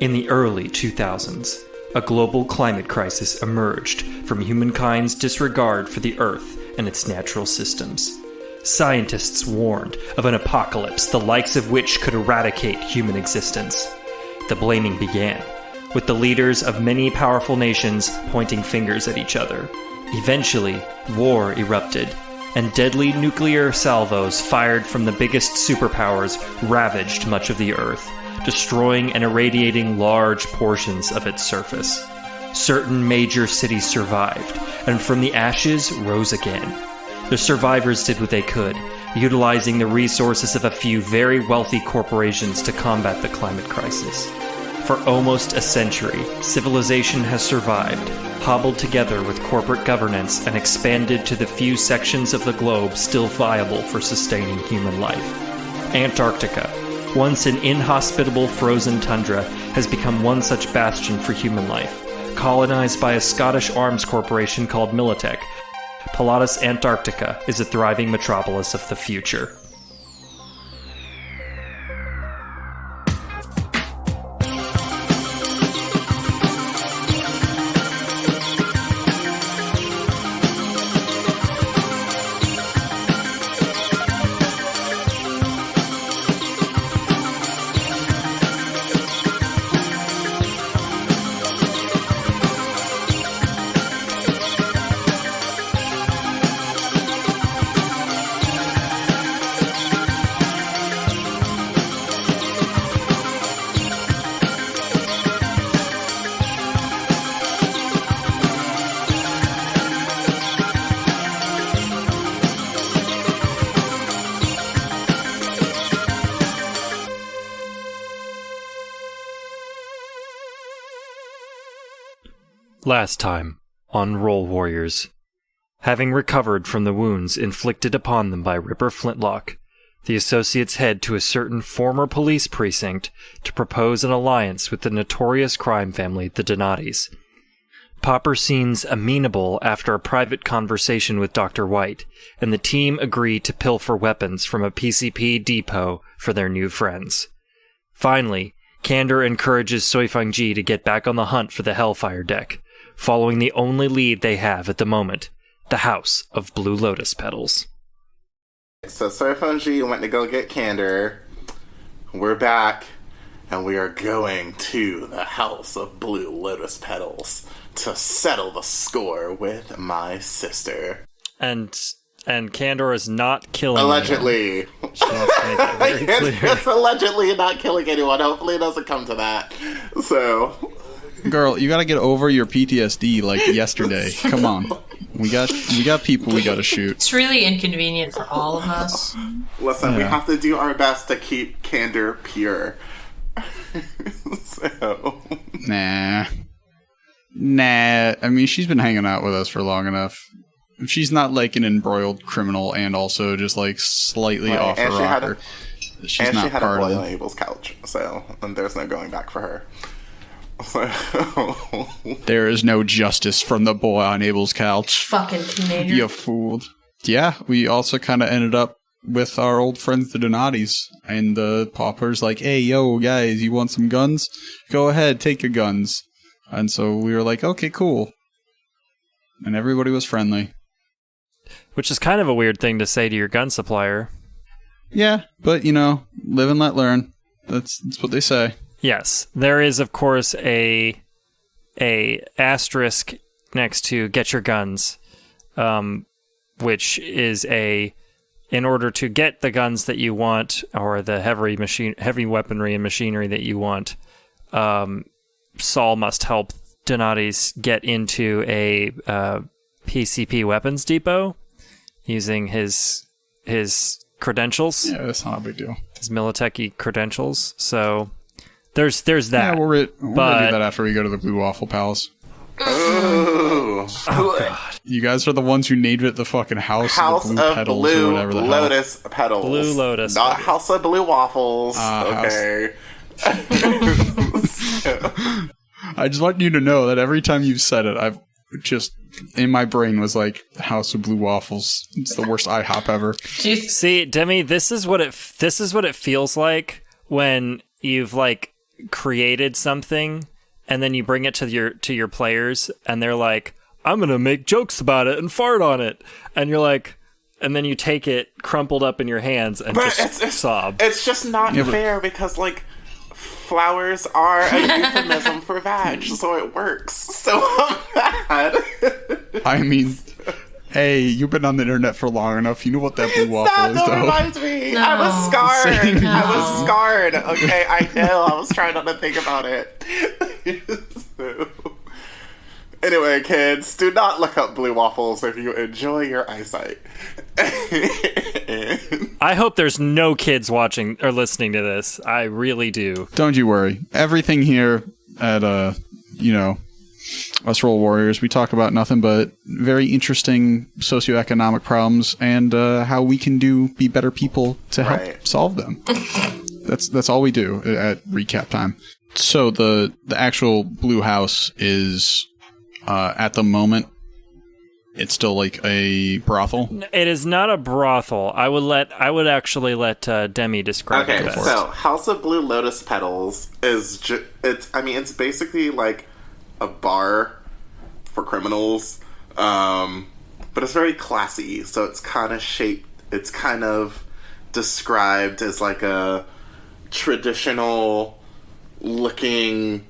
In the early 2000s, a global climate crisis emerged from humankind's disregard for the Earth and its natural systems. Scientists warned of an apocalypse the likes of which could eradicate human existence. The blaming began, with the leaders of many powerful nations pointing fingers at each other. Eventually, war erupted, and deadly nuclear salvos fired from the biggest superpowers ravaged much of the Earth, destroying and irradiating large portions of its surface. Certain major cities survived, and from the ashes rose again. The survivors did what they could, utilizing the resources of a few very wealthy corporations to combat the climate crisis. For almost a century, civilization has survived, hobbled together with corporate governance and expanded to the few sections of the globe still viable for sustaining human life. Antarctica, once an inhospitable frozen tundra, has become one such bastion for human life. Colonized by a Scottish arms corporation called Militech, Pilatus Antarctica is a thriving metropolis of the future. Last time, on Roll Warriors. Having recovered from the wounds inflicted upon them by Ripper Flintlock, the associates head to a certain former police precinct to propose an alliance with the notorious crime family, the Donatis. Popper seems amenable after a private conversation with Dr. White, and the team agree to pilfer weapons from a PCP depot for their new friends. Finally, Candor encourages Suifenji to get back on the hunt for the Hellfire deck, following the only lead they have at the moment, the House of Blue Lotus Petals. So Suifenji went to go get Candor. We're back, and we are going to the House of Blue Lotus Petals to settle the score with my sister. And Candor is not killing allegedly. anyone. She wants to make that very clear. It's allegedly not killing anyone. Hopefully it doesn't come to that. So... Girl, you gotta get over your PTSD like yesterday. Come on. We got people we gotta shoot. It's really inconvenient for all of us. Listen, we have to do our best to keep Candor pure. So... Nah. I mean, she's been hanging out with us for long enough. She's not like an embroiled criminal and also just like slightly off her rocker. She's not part of it. And she had a boy on Abel's couch, so there's no going back for her. There is no justice from the boy on Abel's couch. Fucking teenager. You fooled. Yeah, we also kind of ended up with our old friends, the Donatis. And the Pauper's like, hey, yo, guys, you want some guns? Go ahead, take your guns. And so we were like, okay, cool. And everybody was friendly. Which is kind of a weird thing to say to your gun supplier. Yeah, but, you know, live and let learn. That's what they say. Yes, there is, of course, a asterisk next to get your guns, which is in order to get the guns that you want, or the heavy weaponry and machinery that you want, Saul must help Donatis get into a PCP weapons depot using his credentials. Yeah, that's not a big deal. His Militech credentials, so... There's that. Yeah, we're gonna do that after we go to the Blue Waffle Palace. Oh God! You guys are the ones who named it the fucking House of Blue Petals Blue or whatever the Lotus Petals. Blue Lotus. Not House of Blue Waffles. Okay. I just want you to know that every time you've said it, I've just in my brain was like House of Blue Waffles. It's the worst IHOP ever. See, Demi, this is what it feels like when you've like created something and then you bring it to your players and they're like, I'm gonna make jokes about it and fart on it, and you're like, and then you take it crumpled up in your hands and just sob. It's just not fair because like flowers are a euphemism for vag, so it works. So I'm mad. I mean, hey, you've been on the internet for long enough. You know what that blue waffle is, though. Reminds me. No. I was scarred. No. I was scarred. Okay, I know. I was trying not to think about it. So, anyway, kids, do not look up blue waffles if you enjoy your eyesight. I hope there's no kids watching or listening to this. I really do. Don't you worry. Everything here at, Us Roll Warriors, we talk about nothing but very interesting socioeconomic problems and how we can be better people to help solve them. That's all we do at recap time. So the actual blue house is at the moment, it's still like a brothel. It is not a brothel. I would actually let Demi describe it. Okay, so House of Blue Lotus Petals is it's basically like a bar for criminals, but it's very classy. So it's kind of described as like a traditional looking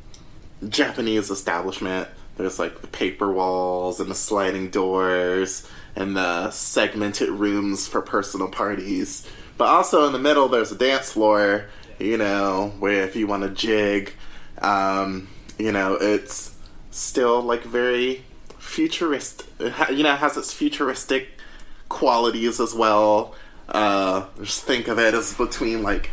Japanese establishment. There's like the paper walls and the sliding doors and the segmented rooms for personal parties. But also in the middle there's a dance floor, where if you want to jig, it's still like very futuristic. It has its futuristic qualities as well. Just think of it as between like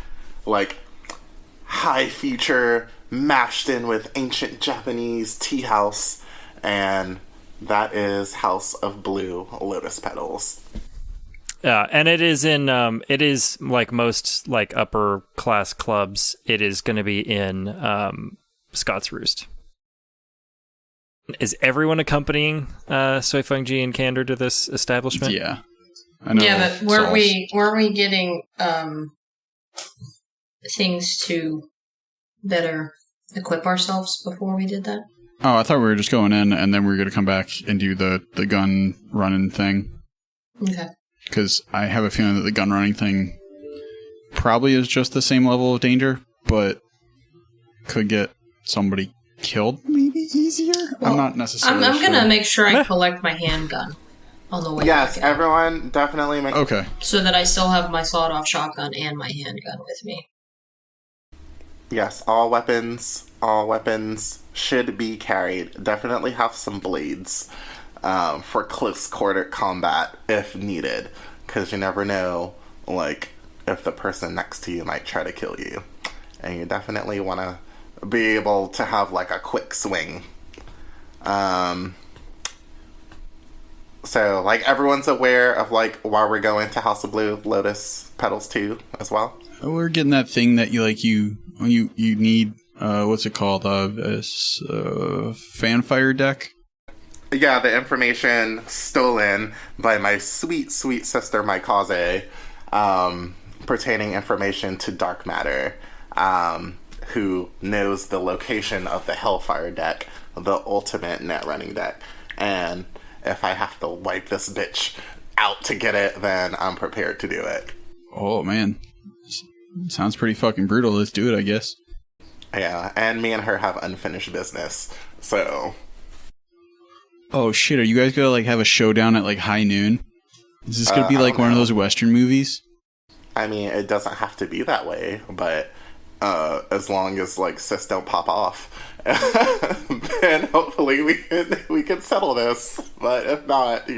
high future mashed in with ancient Japanese tea house, and that is House of Blue Lotus Petals. Yeah, and it is like most like upper class clubs. It is going to be in Scott's Roost. Is everyone accompanying Suifenji and Candor to this establishment? Yeah, I know. Yeah, but weren't we getting things to better equip ourselves before we did that? Oh, I thought we were just going in and then we were going to come back and do the gun running thing. Okay. Because I have a feeling that the gun running thing probably is just the same level of danger, but could get somebody killed maybe easier? Well, I'm not necessarily I'm sure. going to make sure I collect my handgun on the way Yes, back. everyone definitely make... Okay. So that I still have my sawed-off shotgun and my handgun with me. Yes, all weapons should be carried. Definitely have some blades for close quarter combat if needed, because you never know, like, if the person next to you might try to kill you. And you definitely want to be able to have, like, a quick swing. So, like, everyone's aware of, like, why we're going to House of Blue Lotus Petals 2 as well? We're getting that thing that you need, what's it called? Fanfire deck? Yeah, the information stolen by my sweet, sweet sister Maikaze, pertaining information to dark matter, who knows the location of the Hellfire deck, the ultimate net running deck. And if I have to wipe this bitch out to get it, then I'm prepared to do it. Oh, man. Sounds pretty fucking brutal. Let's do it, I guess. Yeah, and me and her have unfinished business, so... Oh, shit, are you guys gonna, like, have a showdown at, like, high noon? Is this gonna be, like, one of those Western movies? I mean, it doesn't have to be that way, but as long as, like, sis don't pop off, then hopefully we can settle this. But if not,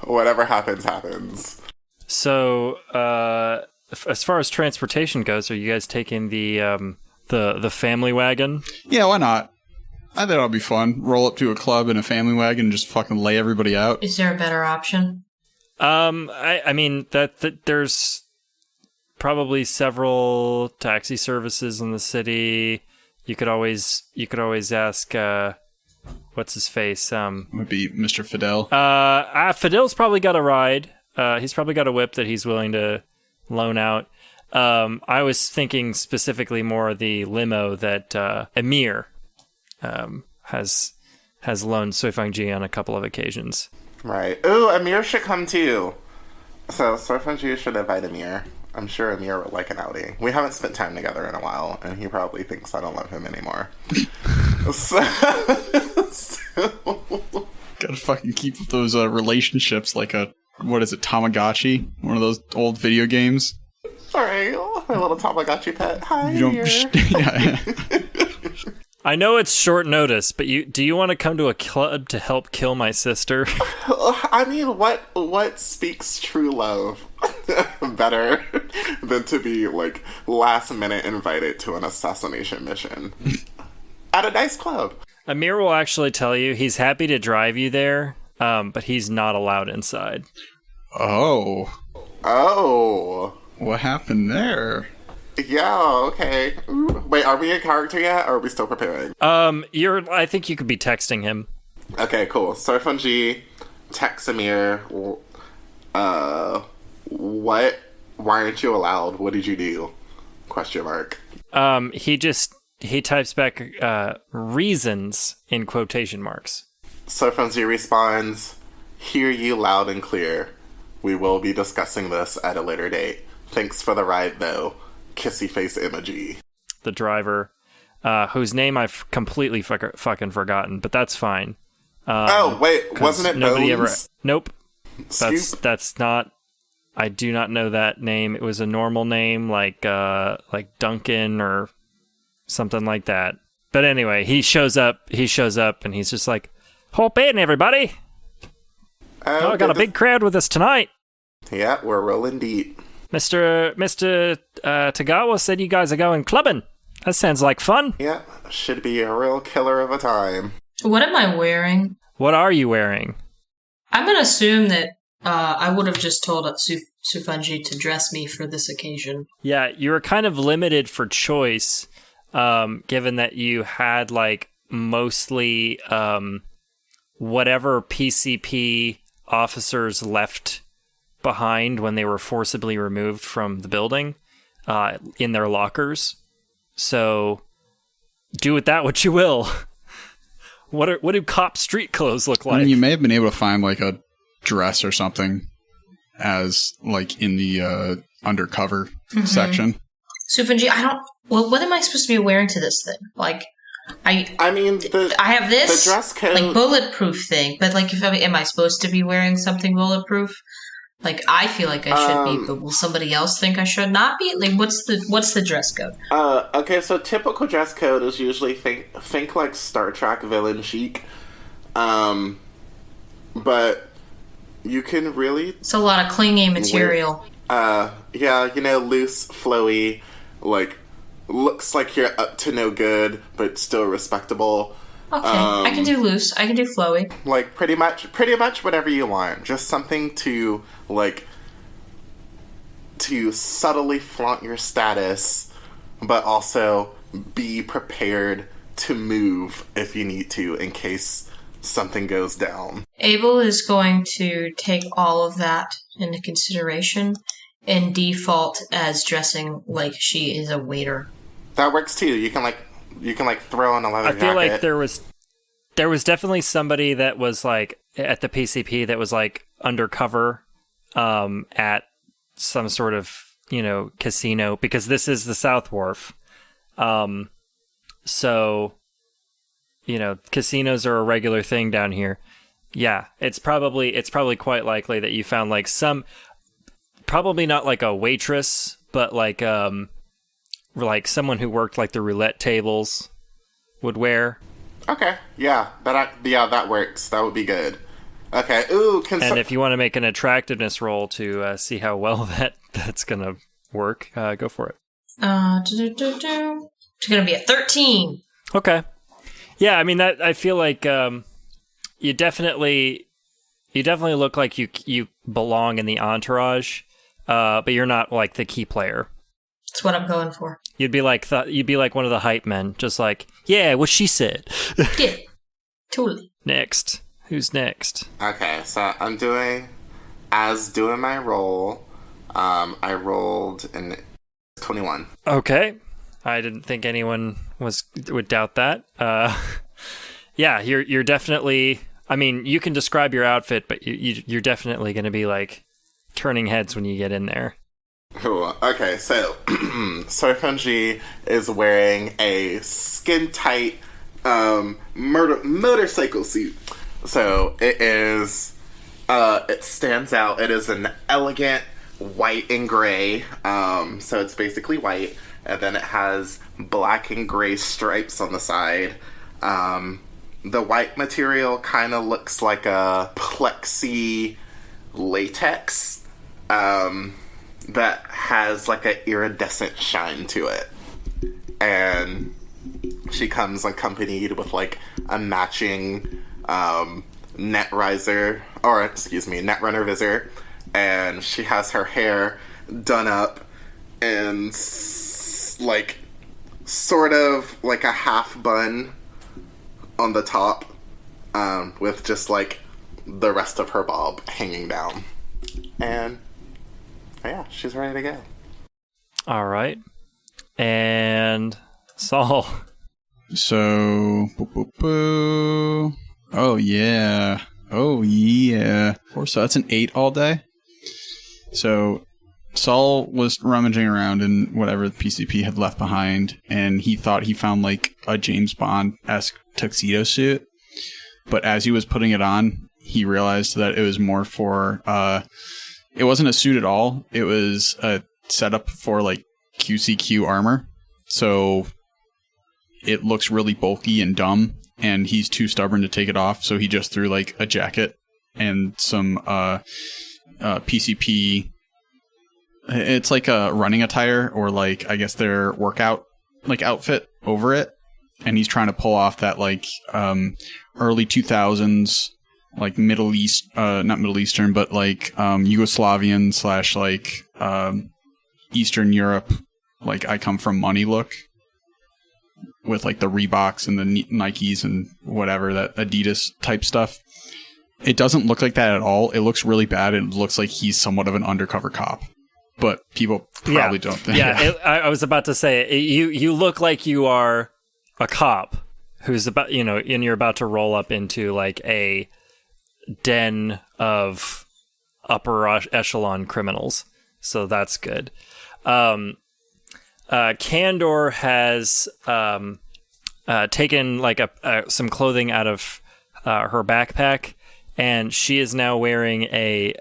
whatever happens, happens. So, as far as transportation goes, are you guys taking the family wagon? Yeah, why not? I think that'll be fun. Roll up to a club in a family wagon and just fucking lay everybody out. Is there a better option? I mean that there's probably several taxi services in the city. You could always ask what's his face? Would be Mr. Fidel. Fidel's probably got a ride. He's probably got a whip that he's willing to loan out. I was thinking specifically more of the limo that Emir has loaned Suifenji on a couple of occasions. Right. Ooh, Amir should come too. So Suifenji should invite Amir. I'm sure Amir would like an outing. We haven't spent time together in a while, and he probably thinks I don't love him anymore. so... Gotta fucking keep those relationships like a, what is it, Tamagotchi? One of those old video games. Sorry, my little Tamagotchi pet. Hi, You Amir. I know it's short notice, but do you want to come to a club to help kill my sister? I mean, what speaks true love better than to be, like, last minute invited to an assassination mission at a nice club? Amir will actually tell you he's happy to drive you there, but he's not allowed inside. Oh. What happened there? Yeah, okay. Ooh. Wait, are we in character yet, or are we still preparing? I think you could be texting him. Okay, cool. Suifenji texts Amir, why aren't you allowed? What did you do? Question mark. He types back, reasons in quotation marks. Suifenji responds, hear you loud and clear. We will be discussing this at a later date. Thanks for the ride, though. Kissy face emoji. The driver, whose name I've completely fucking forgotten, but that's fine. Wait, wasn't it nobody Bones? Nope. That's not. I do not know that name. It was a normal name, like Duncan or something like that. But anyway, he shows up, and he's just like, "Hop in, everybody! I got a big crowd with us tonight." Yeah, we're rolling deep. Mr. Tagawa said you guys are going clubbing. That sounds like fun. Yeah, should be a real killer of a time. What am I wearing? What are you wearing? I'm going to assume that I would have just told Suifenji to dress me for this occasion. Yeah, you were kind of limited for choice, given that you had, like, mostly whatever PCP officers left behind when they were forcibly removed from the building in their lockers. So do with that what you will. What do cop street clothes look like? I mean, you may have been able to find like a dress or something as like in the undercover section. Suifenji, what am I supposed to be wearing to this thing? Like, I mean, I have this the dress code, like bulletproof thing, but like, am I supposed to be wearing something bulletproof? Like, I feel like I should be, but will somebody else think I should not be? Like, what's the dress code? Okay, so typical dress code is usually think like Star Trek villain chic. But you can really... It's a lot of clingy material. Yeah, loose, flowy, like, looks like you're up to no good, but still respectable. Okay, I can do loose. I can do flowy. Like, pretty much whatever you want. Just something to, like, to subtly flaunt your status, but also be prepared to move if you need to in case something goes down. Abel is going to take all of that into consideration and default as dressing like she is a waiter. That works too. You can throw on a leather jacket. I feel like there was definitely somebody that was like at the PCP that was like undercover at some sort of, casino, because this is the South Wharf. So, casinos are a regular thing down here. Yeah, it's probably quite likely that you found like probably not like a waitress, but like someone who worked like the roulette tables would wear. Okay, yeah, that works. That would be good. Okay, and if you want to make an attractiveness roll to see how well that's gonna work, go for it. It's gonna be a 13. Okay. Yeah, I mean that. I feel like you definitely look like you belong in the entourage, but you're not like the key player. That's what I'm going for. You'd be like one of the hype men, just like, yeah, what she said. Yeah, totally. Next, who's next? Okay, so I'm doing my roll. I rolled an 21. Okay. I didn't think anyone would doubt that. Yeah, you're definitely... I mean, you can describe your outfit, but you're definitely going to be, like, turning heads when you get in there. Cool. Okay, so Suifenji is wearing a skin-tight motorcycle suit. So it is... it stands out. It is an elegant white and gray. So it's basically white. And then it has black and gray stripes on the side. The white material kind of looks like a plexi latex that has like an iridescent shine to it. And she comes accompanied with like a matching netrunner visor. And she has her hair done up and like sort of like a half bun on the top, with just like the rest of her bob hanging down. And yeah, she's ready to go. All right. And Saul. So, oh yeah. So that's an 8 all day. So Saul was rummaging around in whatever the PCP had left behind, and he thought he found like a James Bond-esque tuxedo suit. But as he was putting it on, he realized that it was more for, it wasn't a suit at all. It was a setup for like QCQ armor. So it looks really bulky and dumb, and he's too stubborn to take it off. So he just threw like a jacket and some PCP. It's like a running attire, or like, I guess their workout like outfit over it. And he's trying to pull off that like early 2000s, like Middle East, not Middle Eastern, but like Yugoslavian / like Eastern Europe, like I come from money look, with like the Reeboks and the Nikes and whatever, that Adidas type stuff. It doesn't look like that at all. It looks really bad. It looks like he's somewhat of an undercover cop. But people probably don't think. Yeah, I was about to say, you look like you are a cop who's about, and you're about to roll up into like a den of upper echelon criminals. So that's good. Candor has taken like some clothing out of her backpack, and she is now wearing a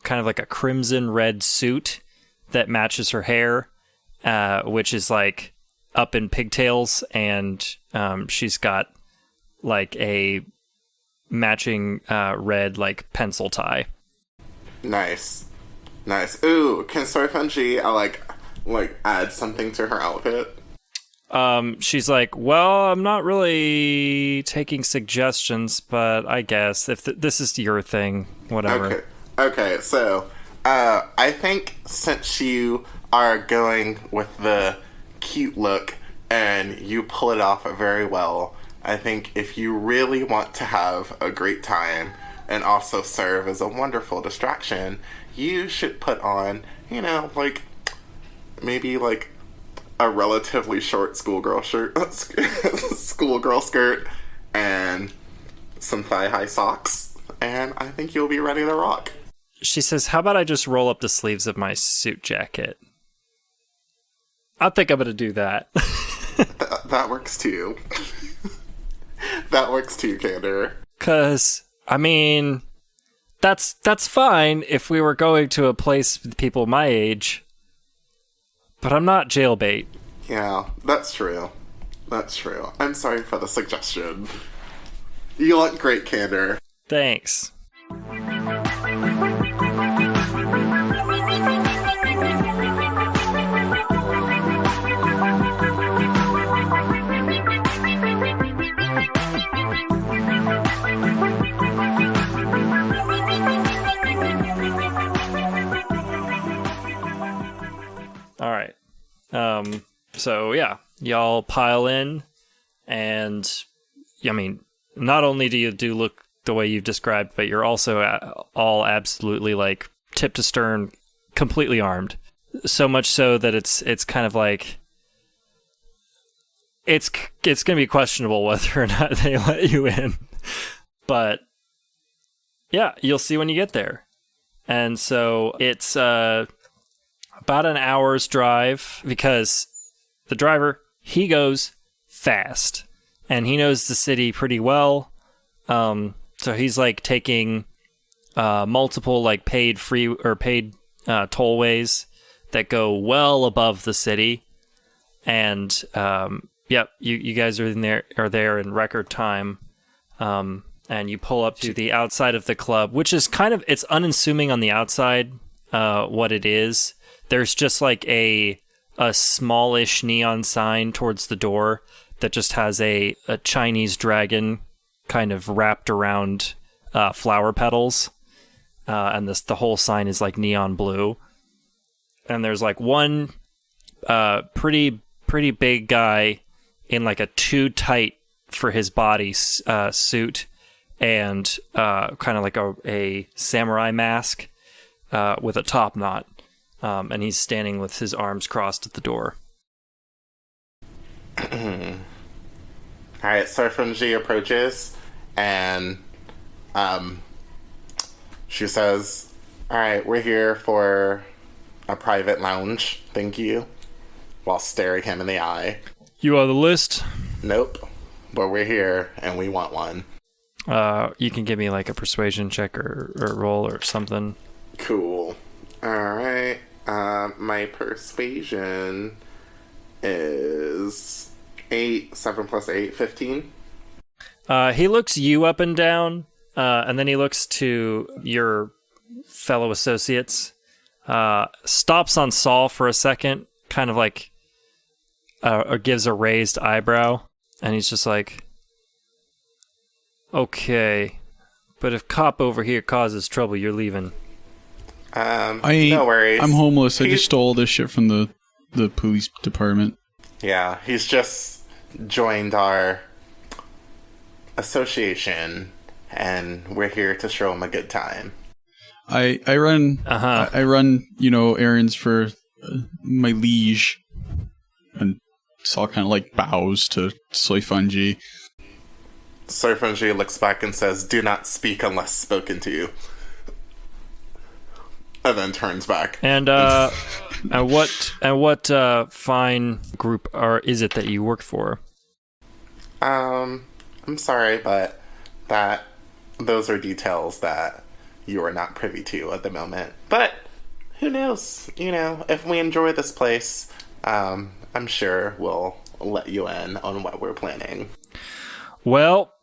kind of like a crimson red suit that matches her hair, which is like up in pigtails, and she's got like a matching red like pencil tie. Nice. Ooh, can Suifenji like add something to her outfit? She's like, well, I'm not really taking suggestions, but I guess if this is your thing, whatever. Okay, so I think since you are going with the cute look and you pull it off very well, I think if you really want to have a great time and also serve as a wonderful distraction, you should put on, like maybe like a relatively short schoolgirl skirt and some thigh-high socks, and I think you'll be ready to rock. She says, how about I just roll up the sleeves of my suit jacket? I think I'm going to do that. That works too. That works too, Candor. Because, I mean, that's fine if we were going to a place with people my age. But I'm not jailbait. Yeah, that's true. I'm sorry for the suggestion. You look great, Candor. Thanks. All right. So yeah, y'all pile in, and I mean, not only do you look the way you've described, but you're also all absolutely like tip to stern, completely armed. so much so that it's kind of like it's going to be questionable whether or not they let you in. But yeah, you'll see when you get there. And so it's about an hour's drive because the driver, he goes fast and he knows the city pretty well. So he's like taking multiple like paid tollways that go well above the city. And yep, you guys are there in record time. And you pull up to the outside of the club, which is it's unassuming on the outside, what it is. There's just like a smallish neon sign towards the door that just has a Chinese dragon kind of wrapped around flower petals. And the whole sign is like neon blue. And there's like one pretty big guy in like a too tight for his body suit. And kind of like a samurai mask with a top knot. And he's standing with his arms crossed at the door. Alright, Suifenji approaches and she says, alright, we're here for a private lounge, thank you, while staring him in the eye. You are the list? Nope, but we're here and we want one. You can give me like a persuasion check or roll or something. Cool. Alright. My persuasion is 8, 7 plus 8, 15. He looks you up and down, and then he looks to your fellow associates, stops on Saul for a second, kind of like or gives a raised eyebrow, and he's just like, okay, but if cop over here causes trouble, you're leaving. No worries. I'm homeless. I just stole this shit from the police department. Yeah, he's just joined our association, and we're here to show him a good time. I run errands for my liege, and Saul kind of like bows to Suifenji. Suifenji looks back and says, "Do not speak unless spoken to." And then turns back. And what fine group is it that you work for? I'm sorry, but those are details that you are not privy to at the moment. But who knows? You know, if we enjoy this place, I'm sure we'll let you in on what we're planning. Well,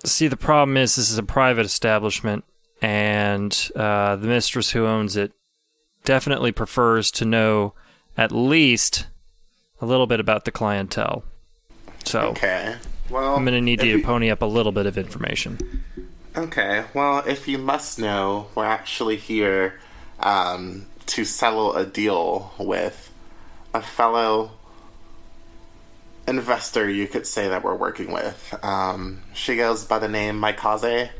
see, the problem is this is a private establishment, and the mistress who owns it definitely prefers to know at least a little bit about the clientele. So, okay. Well, I'm going to need you to pony up a little bit of information. Okay. Well, if you must know, we're actually here to settle a deal with a fellow investor, you could say, that we're working with. She goes by the name Maikaze.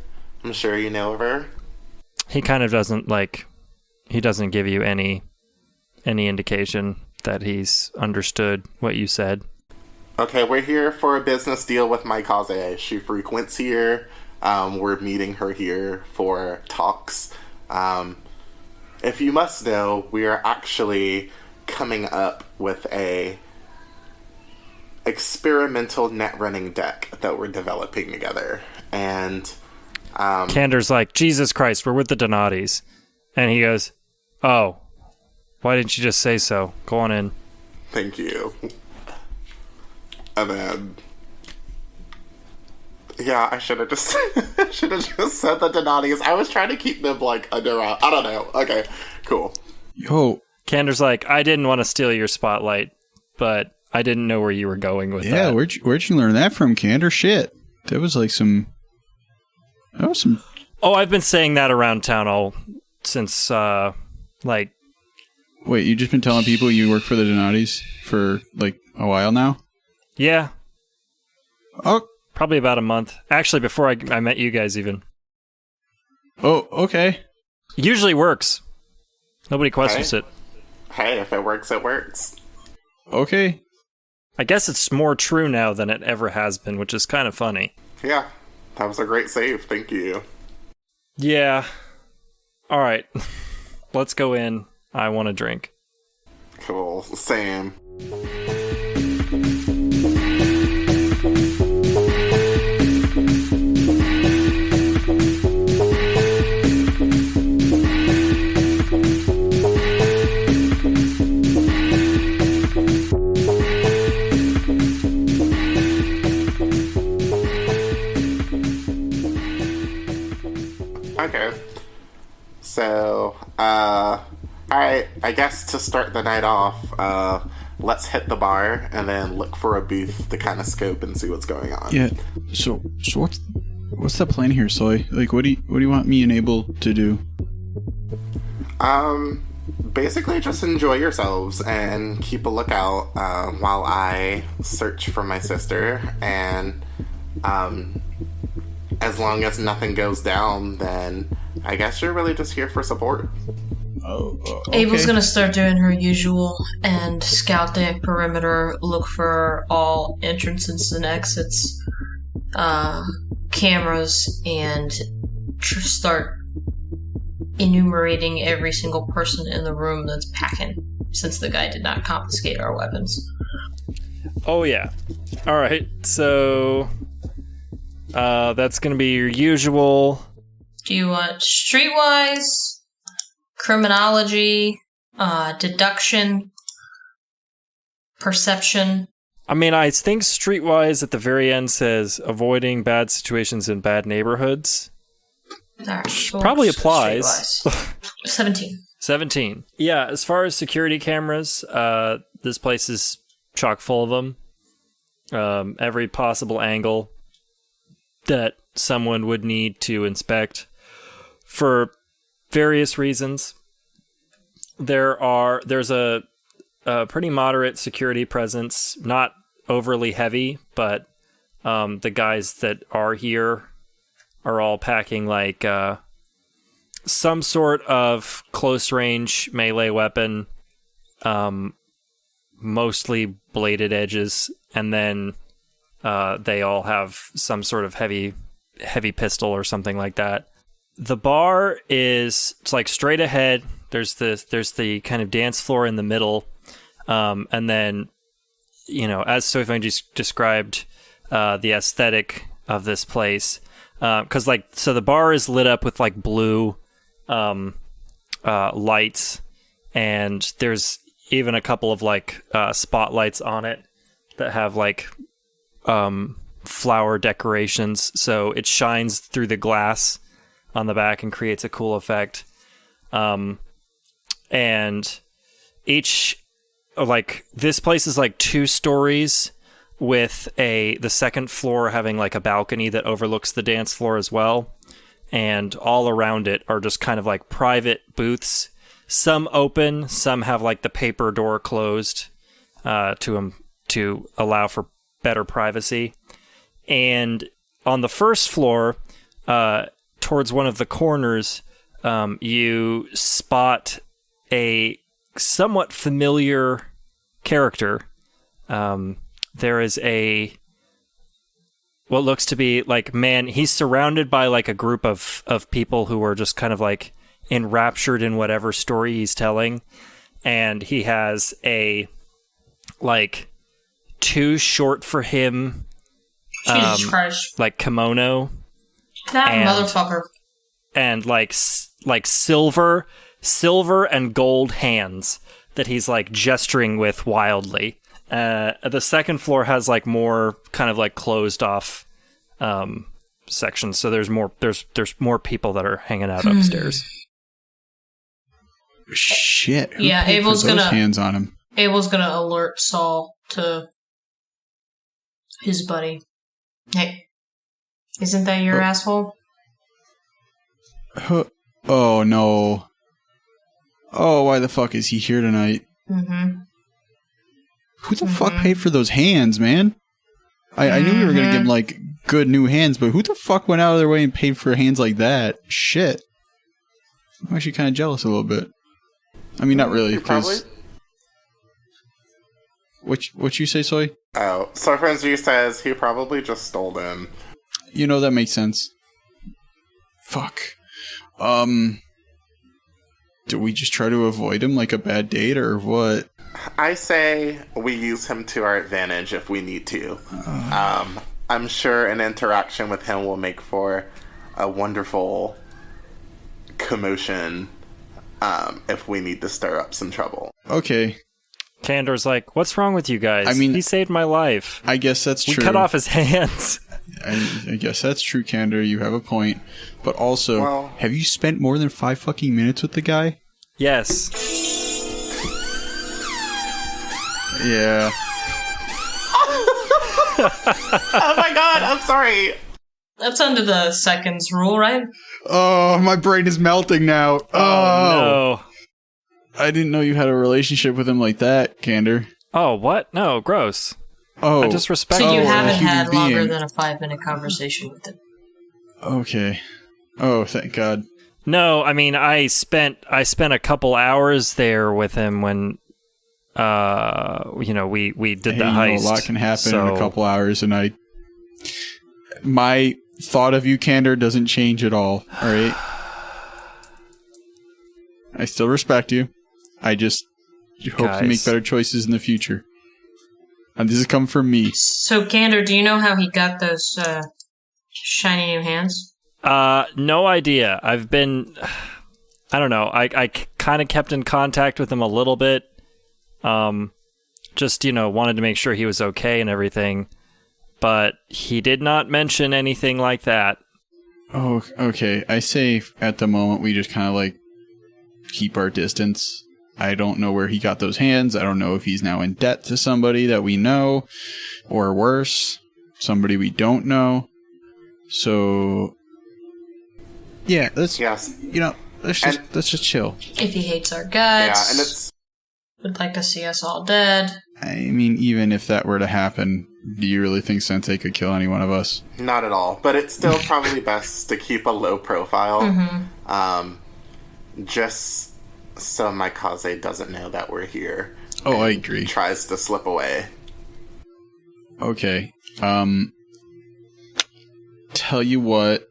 I'm sure you know of her. He kind of doesn't he doesn't give you any indication that he's understood what you said. Okay, we're here for a business deal with Maikaze. She frequents here. We're meeting her here for talks. If you must know, we are actually coming up with a experimental net running deck that we're developing together. And Kander's like, Jesus Christ, we're with the Donatis. And he goes, oh, why didn't you just say so? Go on in. Thank you. And then, yeah, I should have just said the Donatis. I was trying to keep them under. I don't know. Okay, cool. Yo, Kander's like, I didn't want to steal your spotlight, but I didn't know where you were going with that. Yeah, where'd you learn that from, Kander? Shit, that was some. Oh, I've been saying that around town since Wait, you just been telling people you work for the Donatis for a while now? Yeah. Oh, probably about a month. Actually, before I met you guys even. Oh, okay. Usually works. Nobody questions it. Hey, if it works, it works. Okay. I guess it's more true now than it ever has been, which is kind of funny. Yeah, that was a great save. Thank you. Yeah. All right. Let's go in. I want a drink. Cool. Same. Okay. So, alright, I guess to start the night off, let's hit the bar and then look for a booth to kind of scope and see what's going on. Yeah. So what's the plan here, Soy? Like, what do you want me and Abel to do? Basically just enjoy yourselves and keep a lookout, while I search for my sister, and, as long as nothing goes down, then I guess you're really just here for support. Oh, okay. Abel's gonna start doing her usual and scout the perimeter, look for all entrances and exits, cameras, and start enumerating every single person in the room that's packing, since the guy did not confiscate our weapons. Oh, yeah. All right, so that's going to be your usual. Do you want streetwise, criminology, deduction, perception? I mean, I think streetwise at the very end says avoiding bad situations in bad neighborhoods. Alright, so Probably applies. streetwise. 17. 17. Yeah, as far as security cameras, this place is chock full of them. Every possible angle that someone would need to inspect for various reasons. There's a pretty moderate security presence, not overly heavy, but the guys that are here are all packing like some sort of close range melee weapon, mostly bladed edges, and then they all have some sort of heavy pistol or something like that. The bar it's like straight ahead. There's the kind of dance floor in the middle, and then, you know, as Suifenji described, the aesthetic of this place, because so the bar is lit up with like blue lights, and there's even a couple of like spotlights on it that have like flower decorations, so it shines through the glass on the back and creates a cool effect. And each, like, this place is like 2 stories with the second floor having like a balcony that overlooks the dance floor as well. And all around it are just kind of like private booths. Some open, some have like the paper door closed to allow for better privacy. And on the first floor, towards one of the corners, you spot a somewhat familiar character. There is what looks to be like, man, he's surrounded by like a group of people who are just kind of like enraptured in whatever story he's telling. And he has a like too short for him, Jesus Christ. like kimono. That motherfucker. And like silver and gold hands that he's like gesturing with wildly. The second floor has like more kind of like closed off sections, so there's more people that are hanging out upstairs. Shit. Yeah, Abel's those gonna hands on him. Abel's gonna alert Saul to his buddy. Hey, isn't that your asshole? Oh no. Oh, why the fuck is he here tonight? Mm-hmm. Who the fuck paid for those hands, man? I knew we were gonna give him like good new hands, but who the fuck went out of their way and paid for hands like that? Shit. I'm actually kind of jealous a little bit. I mean, not really. He What you say, Soy? Oh, Suifenji says he probably just stole them. You know, that makes sense. Fuck. Do we just try to avoid him like a bad date, or what? I say we use him to our advantage if we need to. I'm sure an interaction with him will make for a wonderful commotion if we need to stir up some trouble. Okay. Candor's like, what's wrong with you guys? I mean, he saved my life. I guess that's true. We cut off his hands. I guess that's true, Candor. You have a point. But also, have you spent more than 5 fucking minutes with the guy? Yes. Yeah. Oh my god, I'm sorry. That's under the seconds rule, right? Oh, my brain is melting now. Oh, no. I didn't know you had a relationship with him like that, Candor. Oh, what? No, gross. Oh. I just respect So you haven't human had longer being. than a 5-minute conversation with him. Okay. Oh, thank God. No, I mean, I spent a couple hours there with him when, we did the heist. A lot can happen in a couple hours, and my thought of you, Candor, doesn't change at all right? I still respect you. I just hope to make better choices in the future. And this has come from me. So, Candor, do you know how he got those shiny new hands? No idea. I've been... I don't know. I kind of kept in contact with him a little bit. Just, wanted to make sure he was okay and everything. But he did not mention anything like that. Oh, okay. I say at the moment we just kind of, keep our distance. I don't know where he got those hands. I don't know if he's now in debt to somebody that we know. Or worse, somebody we don't know. So... yeah, let's just chill. If he hates our guts, Yeah, and it's... would like to see us all dead. I mean, even if that were to happen, do you really think Sensei could kill any one of us? Not at all. But it's still probably best to keep a low profile. Just so Maikaze doesn't know that we're here. Oh, I agree. Tries to slip away. Okay. Tell you what.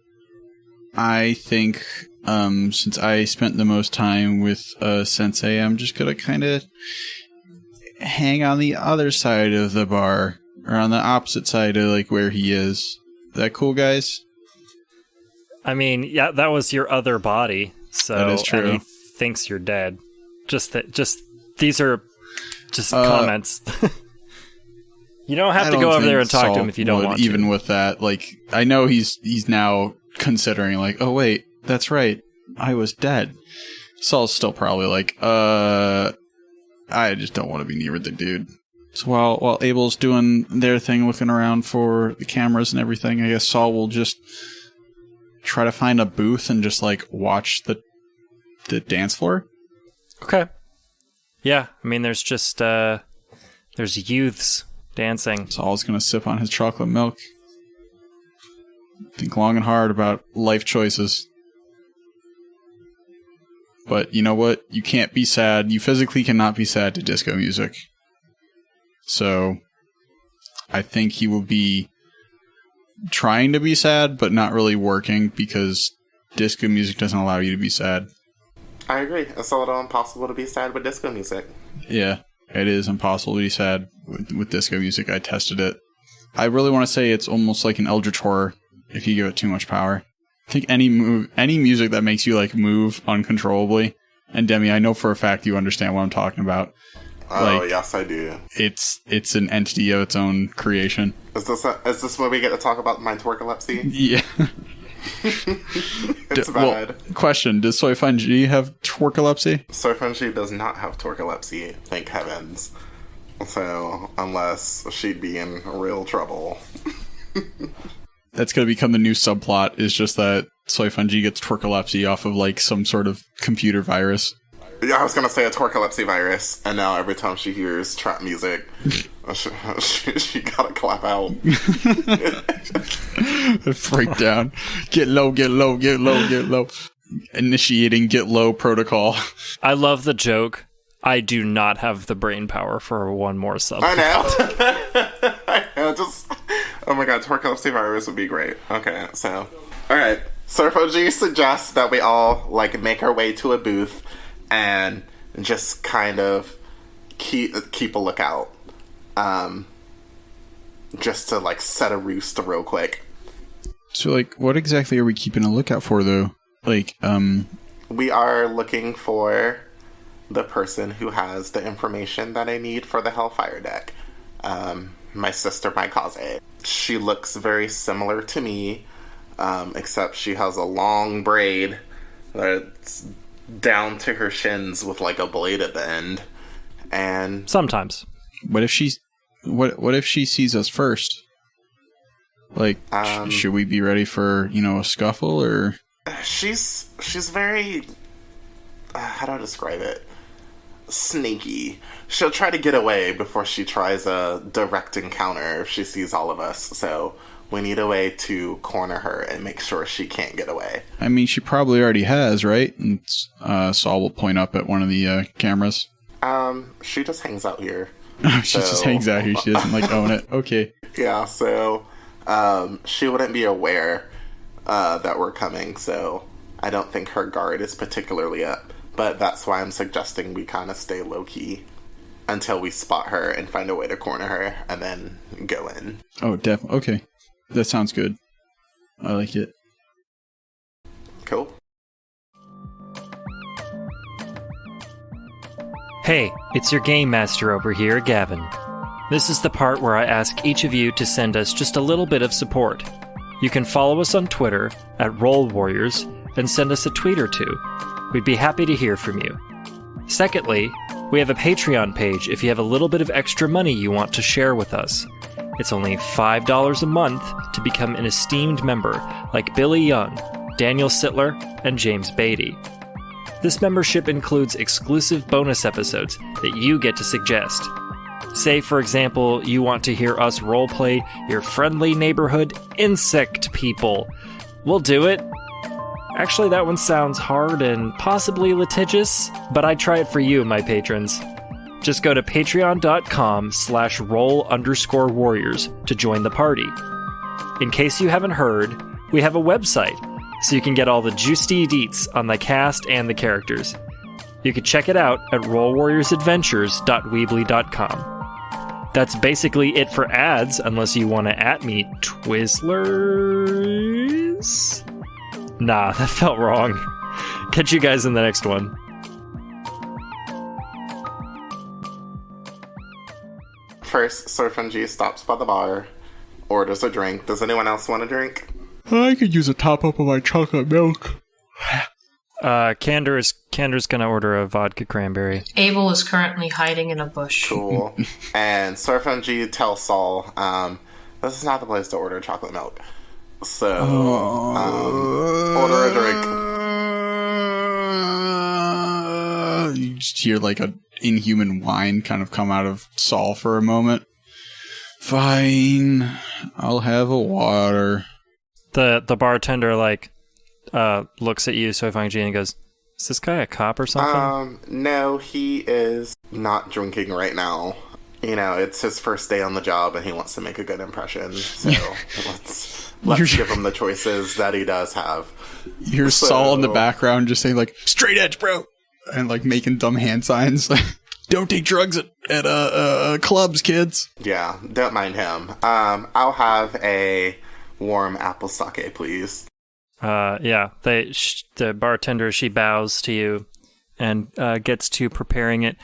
I think, since I spent the most time with Sensei, I'm just gonna kind of hang on the other side of the bar, or on the opposite side of where he is. Is that cool, guys? I mean, yeah, that was your other body, so that is true. And he thinks you're dead. These are just comments. You don't have to go over there and talk to him if you don't want to. Even with that, I know he's now considering, oh wait, that's right, I was dead. Saul's still probably I just don't want to be near the dude. So while Abel's doing their thing, looking around for the cameras and everything, I guess Saul will just try to find a booth and just watch the dance floor. Okay. Yeah, I mean, there's just there's youths dancing. Saul's gonna sip on his chocolate milk. Think long and hard about life choices. But you know what? You can't be sad. You physically cannot be sad to disco music. So, I think he will be trying to be sad, but not really working, because disco music doesn't allow you to be sad. I agree. It's a little impossible to be sad with disco music. Yeah, it is impossible to be sad with disco music. I tested it. I really want to say it's almost like an eldritch horror if you give it too much power. I think any music that makes you move uncontrollably, and Demi, I know for a fact you understand what I'm talking about. Oh, yes, I do. It's an entity of its own creation. Is this where we get to talk about my twerkalepsy? Yeah. It's bad. Well, question, does Suifenji have twerkalepsy? Suifenji does not have twerkalepsy, thank heavens. So, unless she'd be in real trouble. That's going to become the new subplot, is just that Suifenji gets twerkalepsy off of some sort of computer virus. Yeah, I was going to say a twerkalepsy virus, and now every time she hears trap music, she gotta clap out. Freak down. Get low, get low, get low, get low. Initiating get low protocol. I love the joke. I do not have the brain power for one more sub. I know. I know. Just, oh my god, tuberculosis virus would be great. Okay, so, all right. Suifenji suggests that we all like make our way to a booth and just kind of keep a lookout, just to like set a roost real quick. So, like, what exactly are we keeping a lookout for, though? Like, we are looking for the person who has the information that I need for the Hellfire deck. My sister Maikaze. She looks very similar to me, except she has a long braid that's down to her shins with like a blade at the end. And sometimes, what if she sees us first? Like, should we be ready for a scuffle or? She's very, how do I describe it? Sneaky. She'll try to get away before she tries a direct encounter if she sees all of us. So we need a way to corner her and make sure she can't get away. I mean, she probably already has, right? And Saul will point up at one of the cameras. She just hangs out here. She just hangs out here. She doesn't like own it. Okay. Yeah. So she wouldn't be aware that we're coming. So I don't think her guard is particularly up. But that's why I'm suggesting we kind of stay low-key until we spot her and find a way to corner her and then go in. Oh, definitely. Okay. That sounds good. I like it. Cool. Hey, it's your game master over here, Gavin. This is the part where I ask each of you to send us just a little bit of support. You can follow us on Twitter at Roll Warriors and send us a tweet or two. We'd be happy to hear from you. Secondly, we have a Patreon page if you have a little bit of extra money you want to share with us. It's only $5 a month to become an esteemed member like Billy Young, Daniel Sittler, and James Beatty. This membership includes exclusive bonus episodes that you get to suggest. Say, for example, you want to hear us roleplay your friendly neighborhood insect people. We'll do it. Actually, that one sounds hard and possibly litigious, but I'd try it for you, my patrons. Just go to patreon.com/roll_warriors to join the party. In case you haven't heard, we have a website, so you can get all the juicy deets on the cast and the characters. You can check it out at rollwarriorsadventures.weebly.com. That's basically it for ads, unless you want to @me Twizzlers? Nah, that felt wrong. Catch you guys in the next one. First, Suifenji stops by the bar, orders a drink. Does anyone else want a drink? I could use a top-up of my chocolate milk. Cander's gonna order a vodka cranberry. Abel is currently hiding in a bush. Cool. And Suifenji tells Saul, this is not the place to order chocolate milk. So, order a drink. You just hear like an inhuman whine kind of come out of Saul for a moment. Fine, I'll have a water. The bartender looks at you, Suifenji, and goes, "Is this guy a cop or something?" No, he is not drinking right now. It's his first day on the job, and he wants to make a good impression. So let's give him the choices that he does have. You're Saul in the background just saying, like, straight edge, bro! And, like, making dumb hand signs. Don't take drugs at clubs, kids. Yeah, don't mind him. I'll have a warm apple sake, please. Yeah. The bartender, she bows to you and gets to preparing it.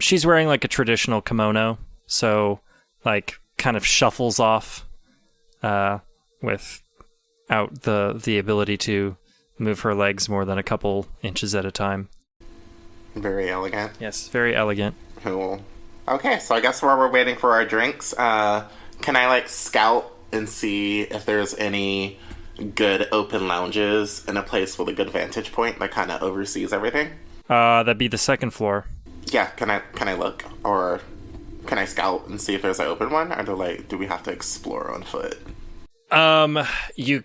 She's wearing, like, a traditional kimono, so, like, kind of shuffles off without the ability to move her legs more than a couple inches at a time. Very elegant. Yes, very elegant. Cool. Okay, so I guess while we're waiting for our drinks, can I, scout and see if there's any good open lounges in a place with a good vantage point that kind of oversees everything? That'd be the second floor. Yeah, can I look? Or can I scout and see if there's an open one? Or do we have to explore on foot? You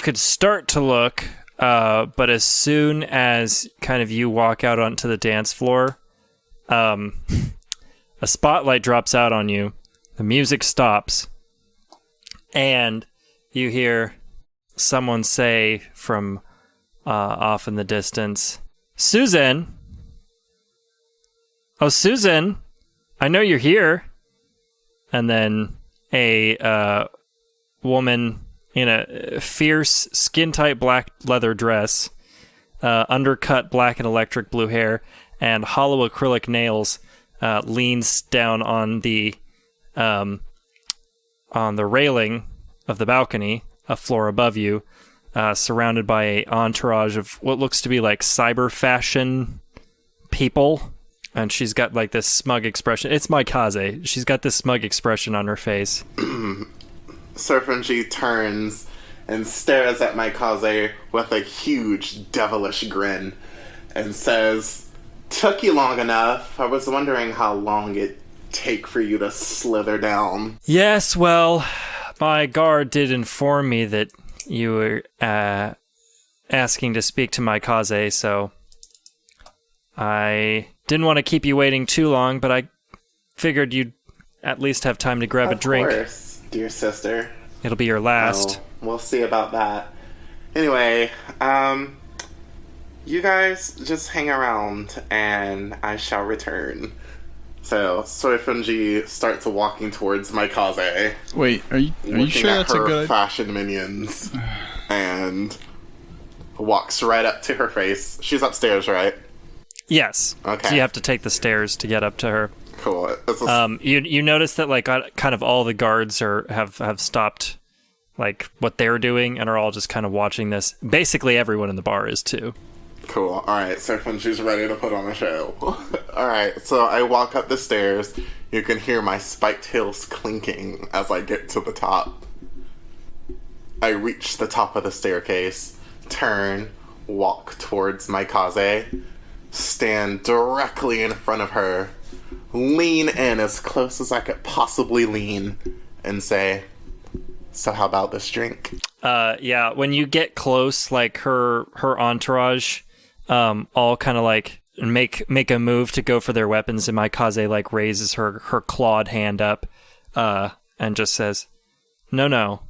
could start to look. but as soon as kind of you walk out onto the dance floor, a spotlight drops out on you. The music stops, and you hear someone say from off in the distance, "Susan! Oh, Susan! I know you're here." And then a woman in a fierce, skin-tight black leather dress, undercut black and electric blue hair, and hollow acrylic nails, leans down on the railing of the balcony, a floor above you, surrounded by an entourage of what looks to be like cyber fashion people. And she's got like this smug expression. It's Maikaze. She's got this smug expression on her face. Suifenji turns and stares at Maikaze with a huge devilish grin and says, "Took you long enough. I was wondering how long it'd take for you to slither down." Yes, well, my guard did inform me that you were asking to speak to Maikaze, so I didn't want to keep you waiting too long, but I figured you'd at least have time to grab a drink. Of course, dear sister. It'll be your last. Oh, we'll see about that. Anyway, you guys just hang around and I shall return. So, Suifenji starts walking towards Maikaze. Wait, are you sure that's a good idea? Fashion minions. And walks right up to her face. She's upstairs, right? Yes. Okay. So you have to take the stairs to get up to her. Cool. You notice that like kind of all the guards have stopped like what they're doing and are all just kind of watching this. Basically everyone in the bar is too. Cool. Alright, Suifenji's ready to put on a show. Alright, so I walk up the stairs. You can hear my spiked heels clinking as I get to the top. I reach the top of the staircase, turn, walk towards Maikaze, stand directly in front of her, lean in as close as I could possibly lean, and say, "So how about this drink?" Yeah, when you get close, like her entourage all kind of like make a move to go for their weapons, and Maikaze like raises her clawed hand up and just says, No.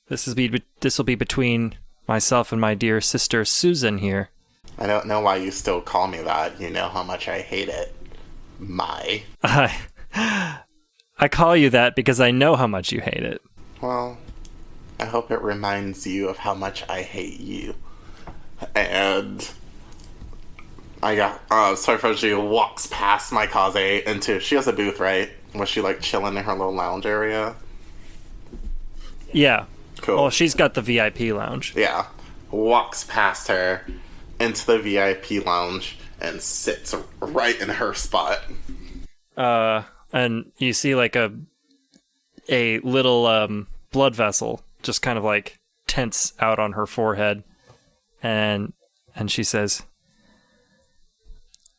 This will be between myself and my dear sister Susan here." I don't know why you still call me that. You know how much I hate it. I call you that because I know how much you hate it. Well, I hope it reminds you of how much I hate you. And I got Suifenji walks past Maikaze into, she has a booth, right? Was she like chilling in her little lounge area? Yeah. Cool. Well, she's got the VIP lounge. Yeah. Walks past her into the VIP lounge and sits right in her spot. And you see like a little blood vessel just kind of like tense out on her forehead, and she says,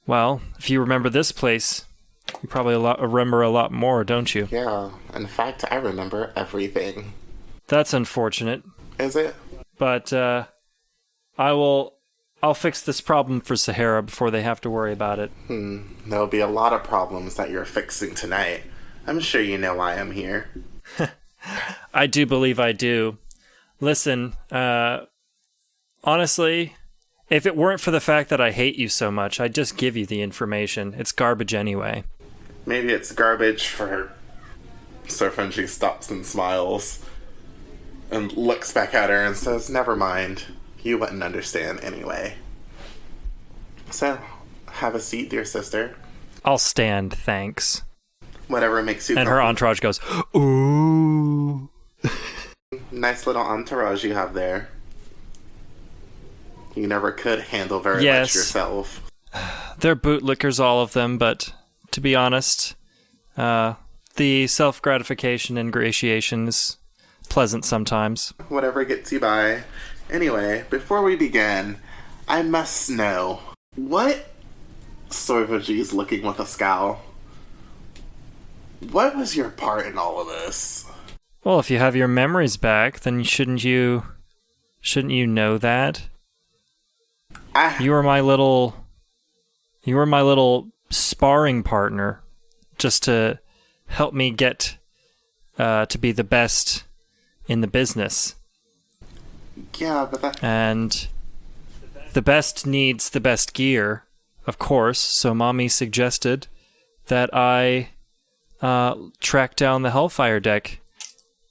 "Well, if you remember this place, you probably remember a lot more, don't you?" Yeah, in fact, I remember everything. That's unfortunate. Is it? But I'll fix this problem for Sahara before they have to worry about it. There'll be a lot of problems that you're fixing tonight. I'm sure you know why I'm here. I do believe I do. Listen, honestly, if it weren't for the fact that I hate you so much, I'd just give you the information. It's garbage anyway. Maybe it's garbage for... Suifenji stops and smiles and looks back at her and says, "Never mind. You wouldn't understand anyway. So, have a seat, dear sister." I'll stand, thanks. Whatever makes you And her entourage goes, "Ooh." Nice little entourage you have there. You never could handle very Yes. much yourself. They're bootlickers, all of them, but to be honest, the self-gratification and ingratiation is pleasant sometimes. Whatever gets you by. Anyway, before we begin, I must know, what... Suifenji's looking with a scowl. What was your part in all of this? Well, if you have your memories back, then shouldn't you know that? You were my little sparring partner, just to help me get to be the best in the business. Yeah, but and the best needs the best gear, of course. So Mommy suggested that I track down the Hellfire deck.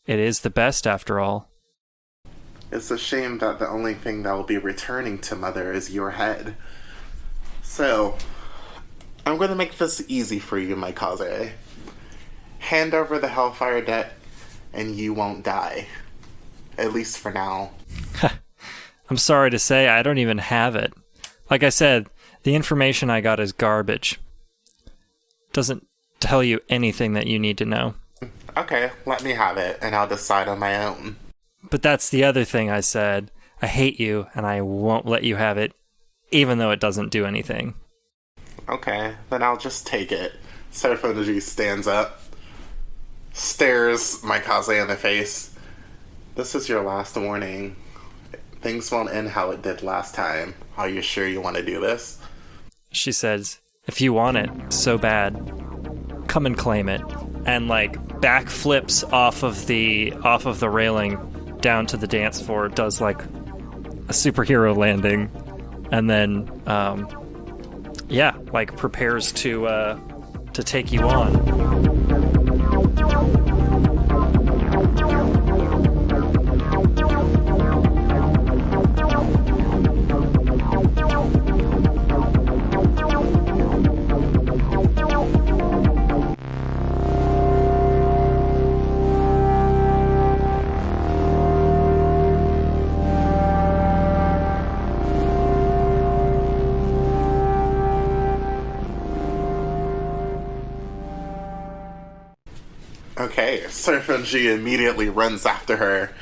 It is the best, after all. It's a shame that the only thing that will be returning to Mother is your head. So, I'm going to make this easy for you, Maikaze. Hand over the Hellfire deck, and you won't die. At least for now. I'm sorry to say, I don't even have it. Like I said, the information I got is garbage. Doesn't tell you anything that you need to know. Okay, let me have it, and I'll decide on my own. But that's the other thing I said. I hate you, and I won't let you have it, even though it doesn't do anything. Okay, then I'll just take it. Suifenji stands up, stares Maikaze in the face. This is your last warning. Things won't end how it did last time. Are you sure you want to do this? She says, if you want it so bad, come and claim it. And backflips off of the railing down to the dance floor, does a superhero landing, and then prepares to take you on. Okay, Suifenji immediately runs after her,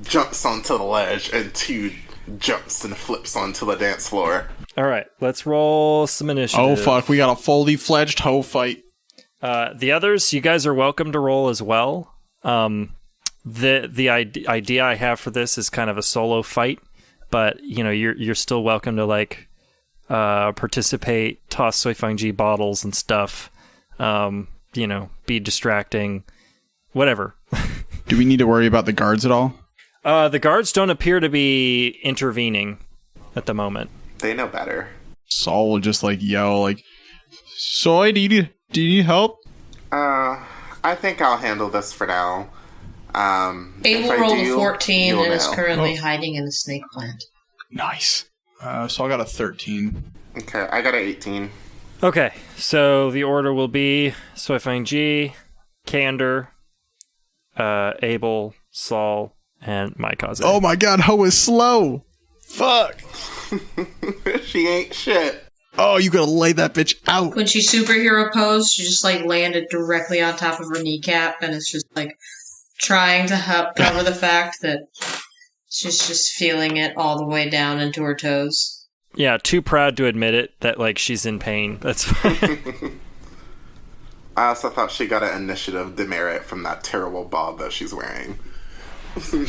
jumps onto the ledge, and 2 jumps and flips onto the dance floor. Alright, let's roll some initiative. Oh fuck, we got a fully fledged hoe fight. The others, you guys are welcome to roll as well. The idea I have for this is kind of a solo fight, but you're still welcome to participate, toss Suifenji bottles and stuff. Be distracting. Whatever. Do we need to worry about the guards at all? The guards don't appear to be intervening at the moment. They know better. Saul will just yell Soy, do you need help? I think I'll handle this for now. Abel rolled a 14 and is currently hiding in the snake plant. Nice. So I got a 13. Okay, I got an 18. Okay, so the order will be Suifenji, Candor, Abel, Saul, and Maikaze. Oh my god, Ho is slow! Fuck! She ain't shit. Oh, you gotta lay that bitch out! When she superhero posed, she just landed directly on top of her kneecap, and it's just trying to cover the fact that she's just feeling it all the way down into her toes. Yeah, too proud to admit it that she's in pain. That's fine. I also thought she got an initiative demerit from that terrible bob that she's wearing. You're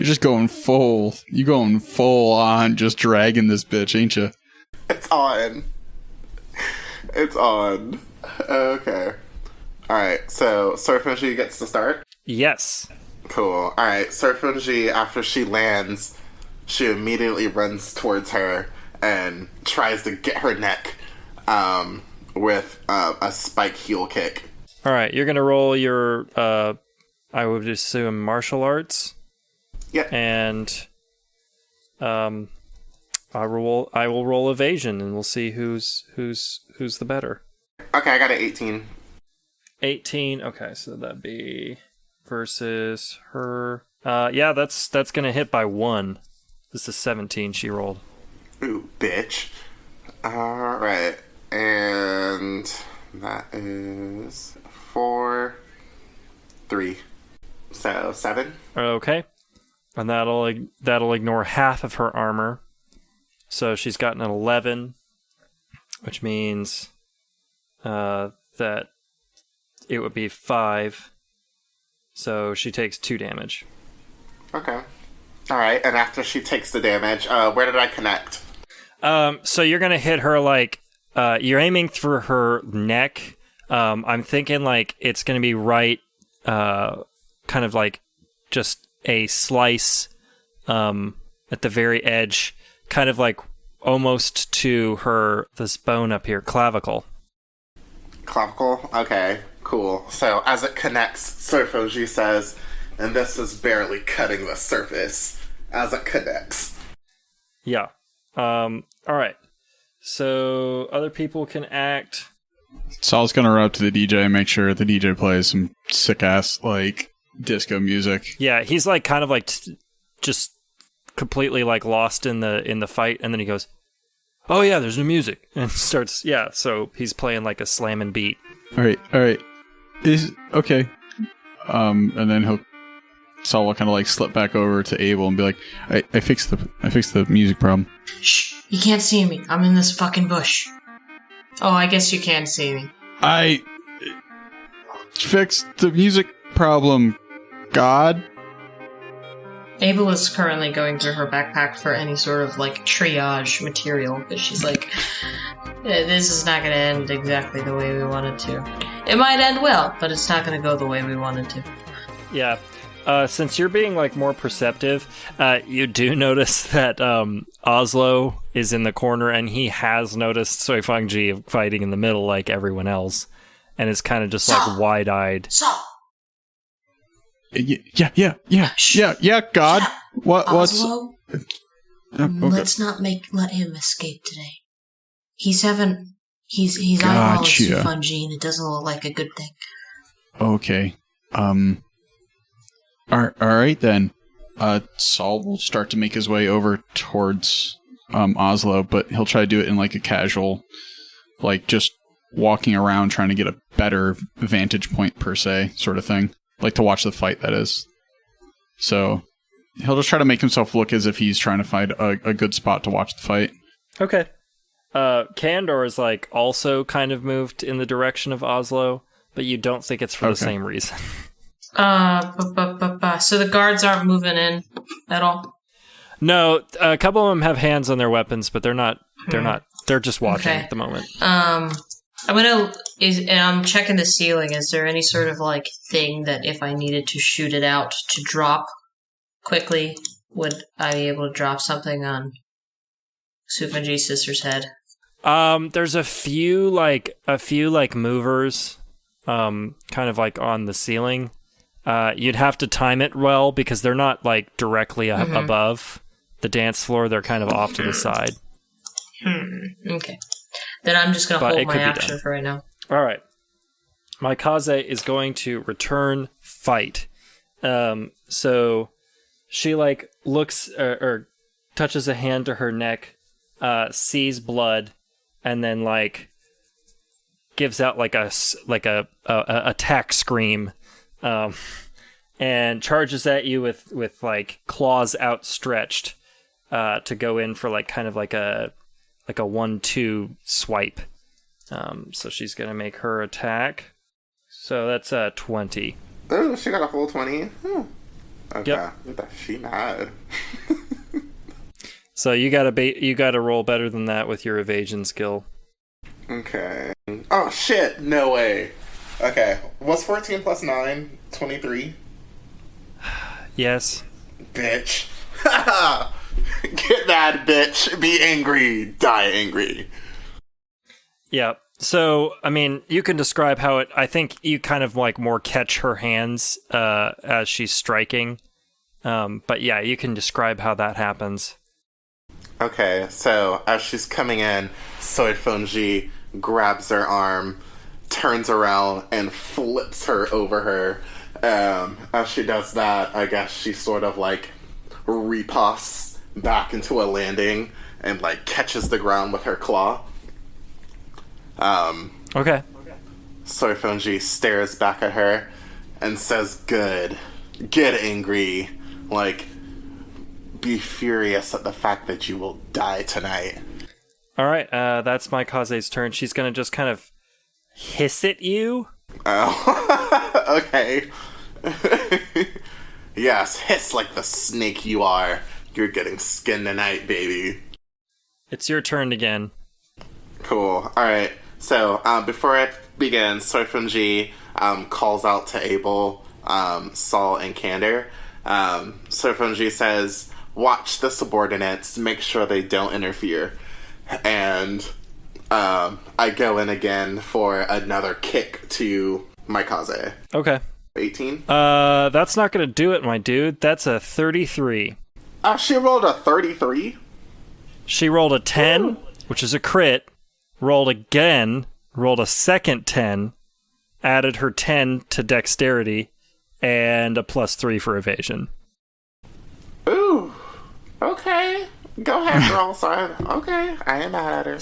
just going full. You going full on, just dragging this bitch, ain't you? It's on. It's on. Okay. Alright, so Suifenji gets to start? Yes. Cool. Alright, Suifenji, after she lands, she immediately runs towards her and tries to get her neck with a spike heel kick. Alright, you're gonna roll your, I would assume, martial arts. Yep. And I will roll evasion, and we'll see who's the better. Okay, I got an 18. 18. Okay, so that'd be versus her. Yeah, that's gonna hit by 1. This is 17 she rolled. Ooh, bitch. Alright. And that is 4, 3. So 7. Okay. And that'll ignore half of her armor. So she's gotten an 11, which means that it would be 5. So she takes 2 damage. Okay. Alright, and after she takes the damage, where did I connect? So you're gonna hit her like you're aiming for her neck. I'm thinking like it's gonna be right, kind of like just a slice at the very edge, kind of like almost to this bone up here, clavicle. Clavicle? Okay, cool. So as it connects, Suifenji says, and this is barely cutting the surface as it connects. Yeah. All right. So other people can act. Saul's gonna run up to the DJ and make sure the DJ plays some sick ass like disco music. Yeah, he's like kind of like just completely like lost in the fight, and then he goes, "Oh yeah, there's new music," and starts. Yeah, so he's playing like a slamming beat. All right. Is okay. And then Saul will kind of like slip back over to Abel and be like, "I fixed the music problem." Shh! You can't see me. I'm in this fucking bush. Oh, I guess you can see me. I fixed the music problem. God. Abel is currently going through her backpack for any sort of like triage material, but she's like, this is not going to end exactly the way we want it to. It might end well, but it's not going to go the way we want it to. Yeah. Since you're being like more perceptive, you do notice that Oslo is in the corner, and he has noticed Suifenji fighting in the middle like everyone else, and is kind of just like wide-eyed. Saul! Yeah, God. What's... Oslo? Okay. Let's not let him escape today. He's eyeballing Gotcha. Suifenji, and it doesn't look like a good thing. Okay. Alright then. Saul will start to make his way over towards Oslo, but he'll try to do it in like a casual, like just walking around trying to get a better vantage point per se sort of thing. Like to watch the fight, that is. So he'll just try to make himself look as if he's trying to find a good spot to watch the fight. Okay. Kandor is like also kind of moved in the direction of Oslo, but you don't think it's for the same reason. So the guards aren't moving in at all? No, a couple of them have hands on their weapons, but they're not, they're just watching at the moment. I'm checking the ceiling. Is there any sort of like thing that if I needed to shoot it out to drop quickly, would I be able to drop something on Suifenji's sister's head? There's a few movers, kind of like on the ceiling. You'd have to time it well because they're not like directly above the dance floor. They're kind of off to the side. Okay. Then I'm just going to hold my action for right now. All right. Maikaze is going to return fight. So she like looks or touches a hand to her neck, sees blood, and then like gives out like a attack scream, and charges at you with like claws outstretched, to go in for like kind of like a 1-2 swipe. So she's gonna make her attack. So that's 20. Oh, she got a full 20. Okay, yep. She mad. So you gotta roll better than that with your evasion skill. Okay. Oh shit! No way. Okay, what's 14 plus 9? 23. Yes. Bitch. Get mad, bitch. Be angry. Die angry. Yeah. So, I mean, you can describe how I think you kind of like more catch her hands as she's striking. But yeah, you can describe how that happens. Okay, so as she's coming in, Suifenji grabs her arm, turns around, and flips her over her. As she does that, I guess she sort of like riposts back into a landing and like catches the ground with her claw. Okay. Suifenji stares back at her and says, "Good. Get angry. Like, be furious at the fact that you will die tonight." Alright, that's Maikaze's turn. She's gonna just kind of hiss at you. Oh. Okay. Yes, hiss like the snake you are. You're getting skinned tonight, baby. It's your turn again. Cool. All right. So before it begins, Suifenji calls out to Abel, Saul, and Candor. Suifenji says, "Watch the subordinates. Make sure they don't interfere." And I go in again for another kick to Maikaze. Okay. 18? That's not gonna do it, my dude. That's a 33. She rolled a 33? She rolled a 10, which is a crit, rolled again, rolled a second 10, added her 10 to dexterity, and a +3 for evasion. Ooh. Okay. Go ahead, girl. Sorry. Okay. I ain't mad at her.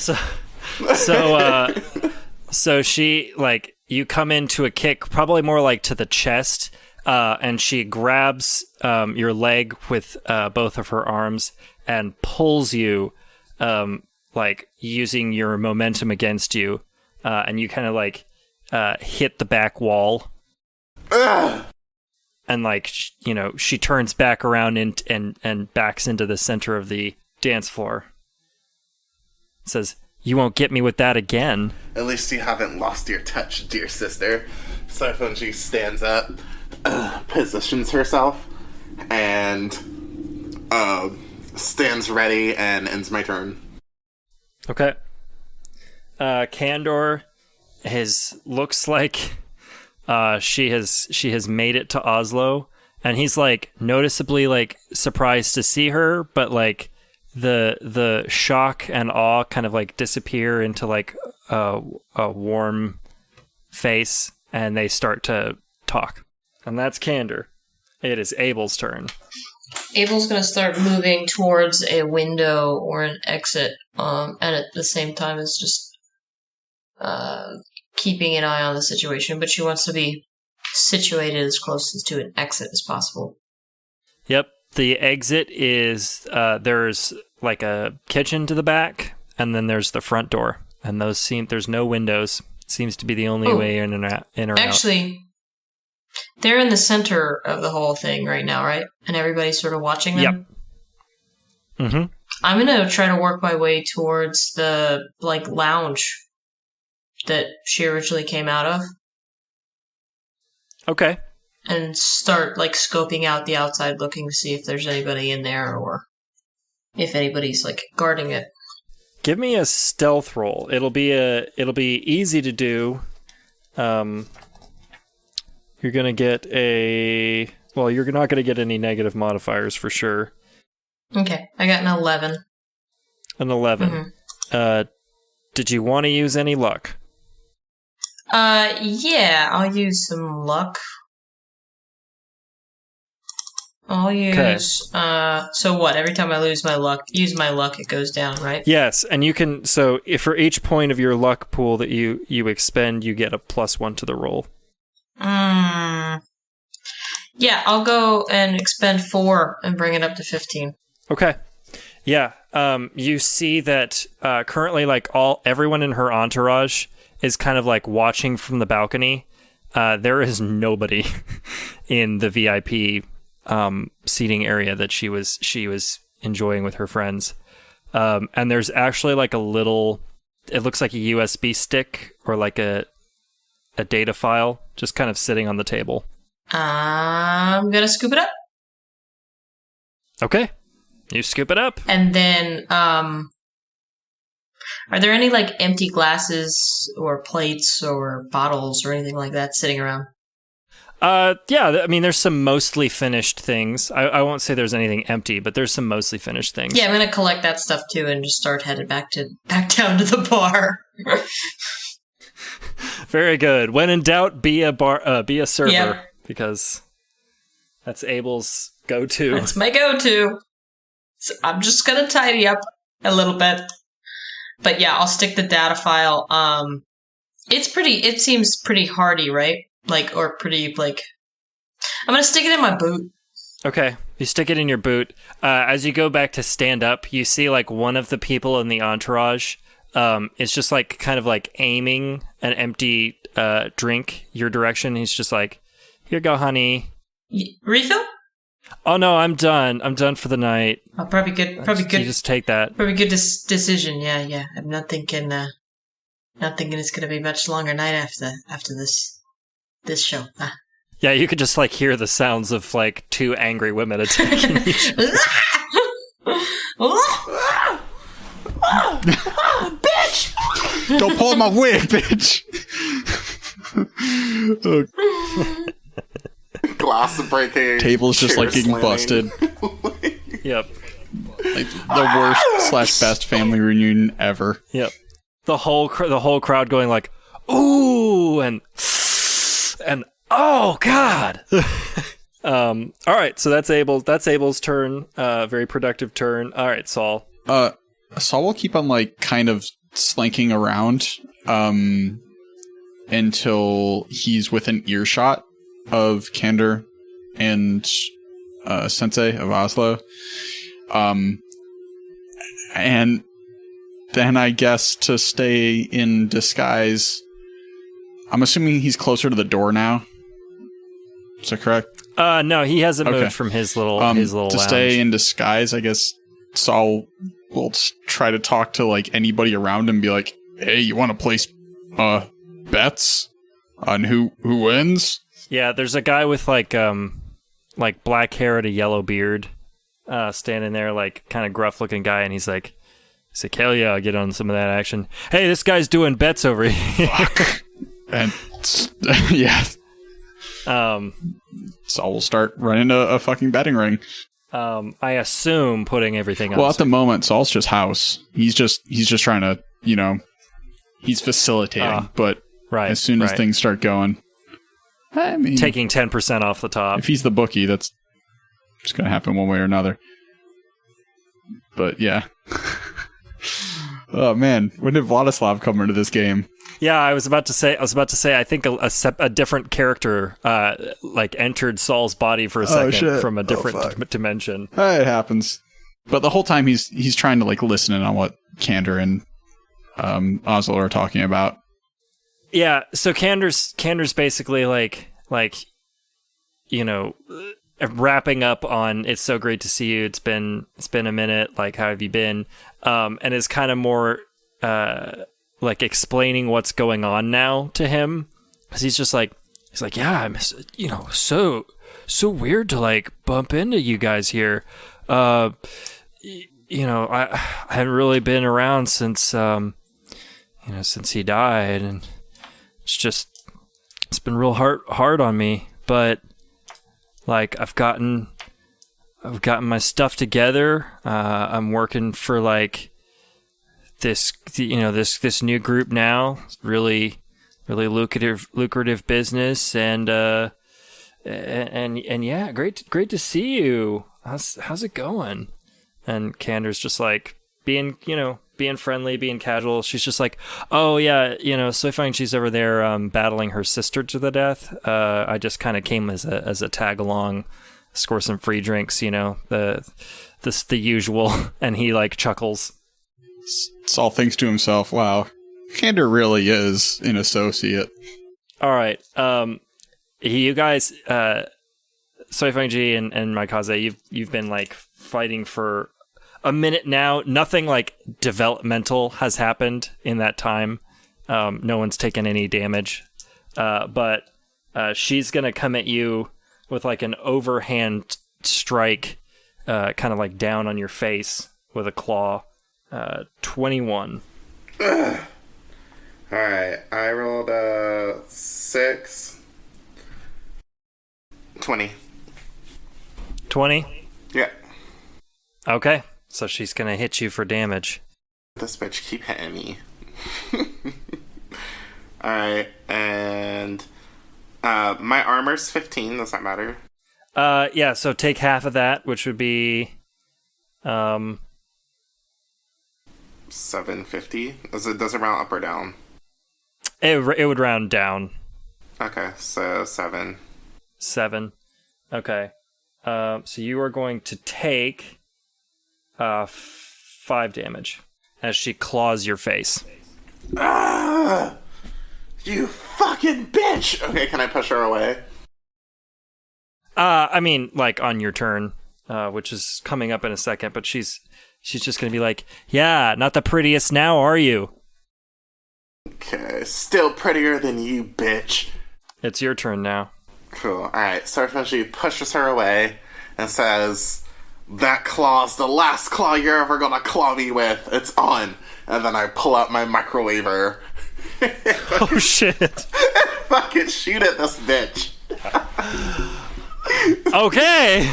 So she, like, you come into a kick, probably more like to the chest, and she grabs your leg with both of her arms and pulls you, like, using your momentum against you, and you kind of, like, hit the back wall. Ugh. And, like, you know, she turns back around and backs into the center of the dance floor. Says, "You won't get me with that again." At least you haven't lost your touch, dear sister. Suifenji stands up, positions herself, and stands ready and ends my turn. Okay. Candor looks like she has made it to Oslo, and he's like noticeably like surprised to see her, but like the shock and awe kind of like disappear into like a warm face, and they start to talk. And that's Candor. It is Abel's turn. Abel's going to start moving towards a window or an exit, and at the same time is just keeping an eye on the situation, but she wants to be situated as close to an exit as possible. Yep. The exit is, there's like a kitchen to the back, and then there's the front door. And there's no windows. Seems to be the only way in or out. Actually, they're in the center of the whole thing right now, right? And everybody's sort of watching them? Yep. Mm-hmm. I'm going to try to work my way towards the, like, lounge that she originally came out of. Okay. And start, like, scoping out the outside, looking to see if there's anybody in there or if anybody's, like, guarding it. Give me a stealth roll. It'll be easy to do. You're gonna get you're not gonna get any negative modifiers for sure. Okay, I got an 11. An 11. Mm-hmm. Did you want to use any luck? Yeah, I'll use some luck. I'll use, so what? Every time I use my luck, it goes down, right? Yes, and you can, so if for each point of your luck pool that you expend, you get a +1 to the roll. Yeah, I'll go and expend 4 and bring it up to 15. Okay. Yeah, you see that currently, like, everyone in her entourage is kind of like watching from the balcony. There is nobody in the VIP seating area that she was enjoying with her friends, and there's actually like a little, it looks like a USB stick or like a data file just kind of sitting on the table. I'm gonna scoop it up. Okay, you scoop it up, and then are there any like empty glasses or plates or bottles or anything like that sitting around? Yeah, I mean, there's some mostly finished things. I won't say there's anything empty, but there's some mostly finished things. Yeah, I'm gonna collect that stuff too and just start headed back down to the bar. Very good. When in doubt, be a server. Yep. Because that's Abel's go-to. That's my go-to. So I'm just gonna tidy up a little bit. But yeah, I'll stick the data file. It seems pretty hardy, right? Like, or pretty, like, I'm gonna stick it in my boot. Okay, you stick it in your boot. As you go back to stand up, you see, like, one of the people in the entourage is just, like, kind of, like, aiming an empty drink your direction. He's just like, here you go, honey. Refill? Oh no, I'm done. I'm done for the night. Oh, probably good. Probably You good. just take that. Probably good decision. Yeah. I'm not thinking. Not thinking it's gonna be much longer night after this show. Yeah, you could just like hear the sounds of like two angry women attacking each other. Bitch! Don't pull my wig, bitch! Glass breaking. Table's just like chair getting slamming. busted. Yep. Like the worst / best family reunion ever. Yep. The whole crowd going like, ooh, and oh god. All right, so that's Abel's turn. Very productive turn. All right, Saul. Saul will keep on like kind of slinking around until he's within earshot of Kander and Sensei of Oslo. And then I guess to stay in disguise, I'm assuming he's closer to the door now. Is that correct? No, he hasn't moved from his little to lounge. stay in disguise, I guess Saul will try to talk to like anybody around him and be like, hey, you want to place bets on who wins? Yeah, there's a guy with like black hair and a yellow beard standing there, like kind of gruff looking guy, and he's like, hell yeah, I'll get on some of that action. Hey, this guy's doing bets over here. And yeah. Saul will start running a fucking betting ring. I assume putting everything on. Well, at the moment, Saul's just house. He's just trying to, he's facilitating. But as soon as things start going, I mean, taking 10% off the top. If he's the bookie, that's just going to happen one way or another. But yeah. Oh man, when did Vladislav come into this game? Yeah, I was about to say. I think a different character entered Saul's body for a second from a different dimension. It happens. But the whole time he's trying to like listen in on what Kander and Oslo are talking about. Yeah, so Kander's basically wrapping up on "It's so great to see you. It's been a minute. Like, how have you been?" And is kind of more explaining what's going on now to him, because he's like, yeah, I'm so weird to like bump into you guys here. I haven't really been around since since he died, and it's been real hard on me, but like I've gotten my stuff together. I'm working for like this new group now. Really lucrative business, and yeah, great to see you. How's it going? And Kander's just like being friendly, being casual. She's just like, oh yeah, Suifenji's over there battling her sister to the death. I just kind of came as a tag along, score some free drinks, the usual. And he like chuckles. Saul thinks to himself, wow, Kander really is an associate. All right. You guys, Suifenji and Maikaze, you've been like fighting for a minute now. Nothing like developmental has happened in that time. No one's taken any damage. But she's going to come at you with like an overhand strike, kind of like down on your face with a claw. 21. Alright, I rolled a 6. 20. 20? Yeah. Okay, so she's gonna hit you for damage. This bitch keep hitting me. Alright, and my armor's 15, does that matter? Yeah, so take half of that, which would be 750. Does it round up or down? It would round down. Okay, so 7. 7. Okay. So you are going to take 5 damage as she claws your face. Ah! You fucking bitch! Okay, can I push her away? I mean, like on your turn, which is coming up in a second, but she's just gonna be like, yeah, not the prettiest now, are you? Okay, still prettier than you, bitch. It's your turn now. Cool. Alright, Suifenji pushes her away and says, that claw's the last claw you're ever gonna claw me with. It's on. And then I pull out my microwaver. Oh, shit. Fucking shoot at this bitch. Okay.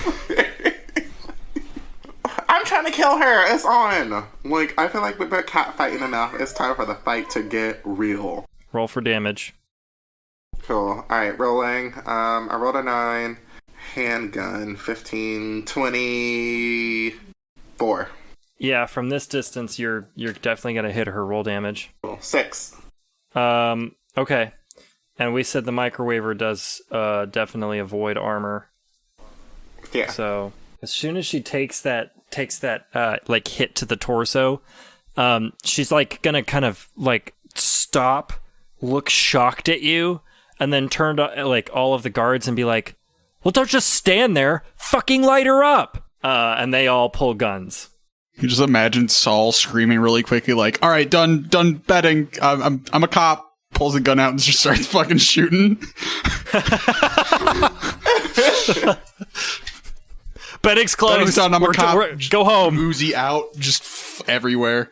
I'm trying to kill her. It's on. Like, I feel like we've been catfighting enough. It's time for the fight to get real. Roll for damage. Cool. Alright, rolling. I rolled a 9. Handgun. 15. 24. Yeah, from this distance, you're definitely gonna hit her. Roll damage. Cool. 6. Okay. And we said the microwaver does definitely avoid armor. Yeah. So as soon as she takes that like hit to the torso, she's like gonna kind of like stop, look shocked at you, and then turn to like all of the guards and be like, well, don't just stand there, fucking light her up. And they all pull guns. You just imagine Saul screaming really quickly, like, all right, done betting. I'm a cop. Pulls a gun out and just starts fucking shooting. Betting's closed. I'm a cop. Go home. Oozy out, just everywhere.